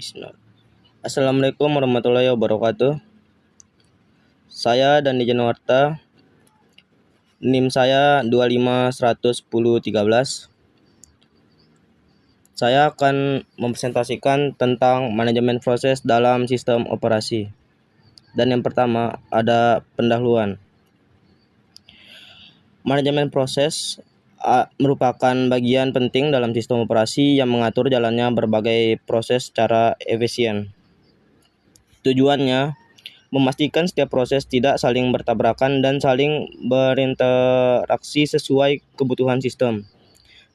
Bismillah. Assalamualaikum warahmatullahi wabarakatuh. Saya Dandi Januarta. NIM saya 25111013. Saya akan mempresentasikan tentang manajemen proses dalam sistem operasi. Dan yang pertama ada pendahuluan. Manajemen proses merupakan bagian penting dalam sistem operasi yang mengatur jalannya berbagai proses secara efisien. Tujuannya memastikan setiap proses tidak saling bertabrakan dan saling berinteraksi sesuai kebutuhan sistem.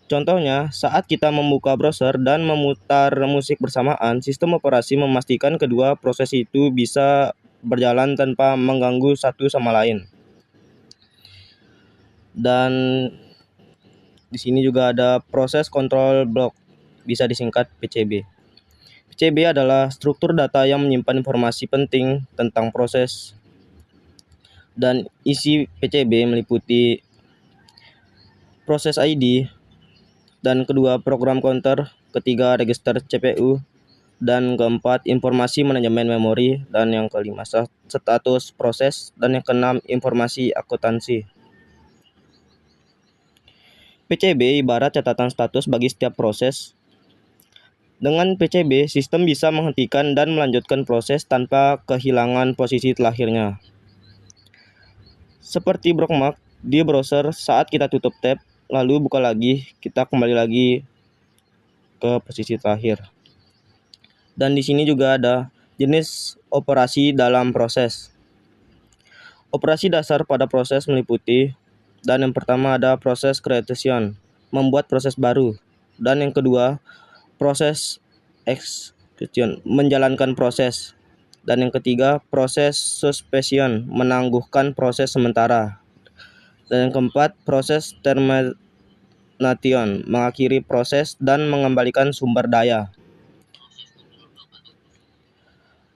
Contohnya, saat kita membuka browser dan memutar musik bersamaan, sistem operasi memastikan kedua proses itu bisa berjalan tanpa mengganggu satu sama lain. Dan di sini juga ada proses control block, bisa disingkat PCB. PCB adalah struktur data yang menyimpan informasi penting tentang proses. Dan isi PCB meliputi proses ID, dan kedua program counter, ketiga register CPU, dan keempat informasi manajemen memori, dan yang kelima status proses, dan yang keenam informasi akuntansi. PCB ibarat catatan status bagi setiap proses. Dengan PCB, sistem bisa menghentikan dan melanjutkan proses tanpa kehilangan posisi terakhirnya. Seperti bookmark di browser, saat kita tutup tab, lalu buka lagi, kita kembali lagi ke posisi terakhir. Dan di sini juga ada jenis operasi dalam proses. Operasi dasar pada proses meliputi, dan yang pertama ada proses creation, membuat proses baru. Dan yang kedua, proses execution, menjalankan proses. Dan yang ketiga, proses suspension, menangguhkan proses sementara. Dan yang keempat, proses termination, mengakhiri proses dan mengembalikan sumber daya.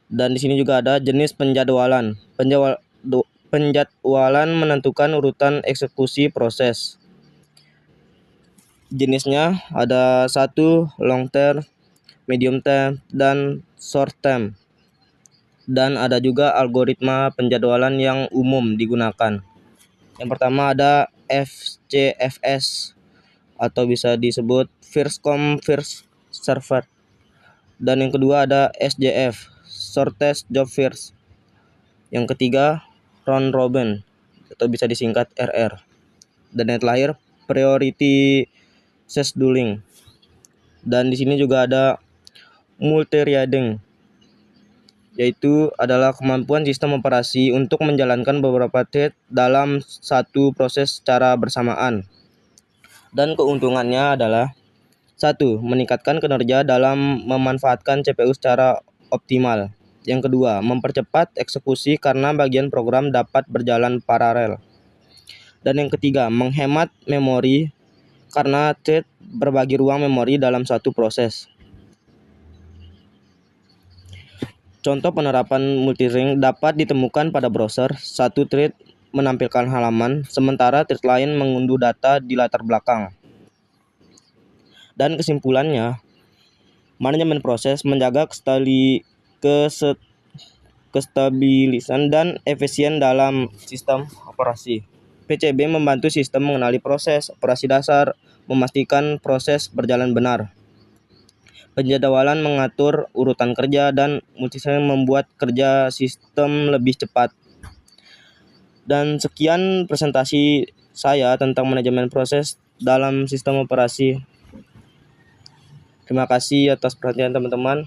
Dan di sini juga ada jenis penjadwalan. Penjadwalan menentukan urutan eksekusi proses. Jenisnya ada 1 long term, medium term, dan short term. Dan ada juga algoritma penjadwalan yang umum digunakan. Yang pertama ada FCFS atau bisa disebut first come first served. Dan yang kedua ada SJF, shortest job first. Yang ketiga round robin atau bisa disingkat RR. Dan yang terakhir priority scheduling. Dan di sini juga ada multi-threading, yaitu adalah kemampuan sistem operasi untuk menjalankan beberapa thread dalam satu proses secara bersamaan. Dan keuntungannya adalah 1. Meningkatkan kinerja dalam memanfaatkan CPU secara optimal. Yang kedua, mempercepat eksekusi karena bagian program dapat berjalan paralel. Dan yang ketiga, menghemat memori karena thread berbagi ruang memori dalam satu proses. Contoh penerapan multithreading dapat ditemukan pada browser. Satu thread menampilkan halaman, sementara thread lain mengunduh data di latar belakang. Dan kesimpulannya, manajemen proses menjaga kestabilisan dan efisien dalam sistem operasi. PCB membantu sistem mengenali proses operasi dasar, memastikan proses berjalan benar. Penjadwalan mengatur urutan kerja, dan multithreading membuat kerja sistem lebih cepat. Dan sekian presentasi saya tentang manajemen proses dalam sistem operasi. Terima kasih atas perhatian teman-teman.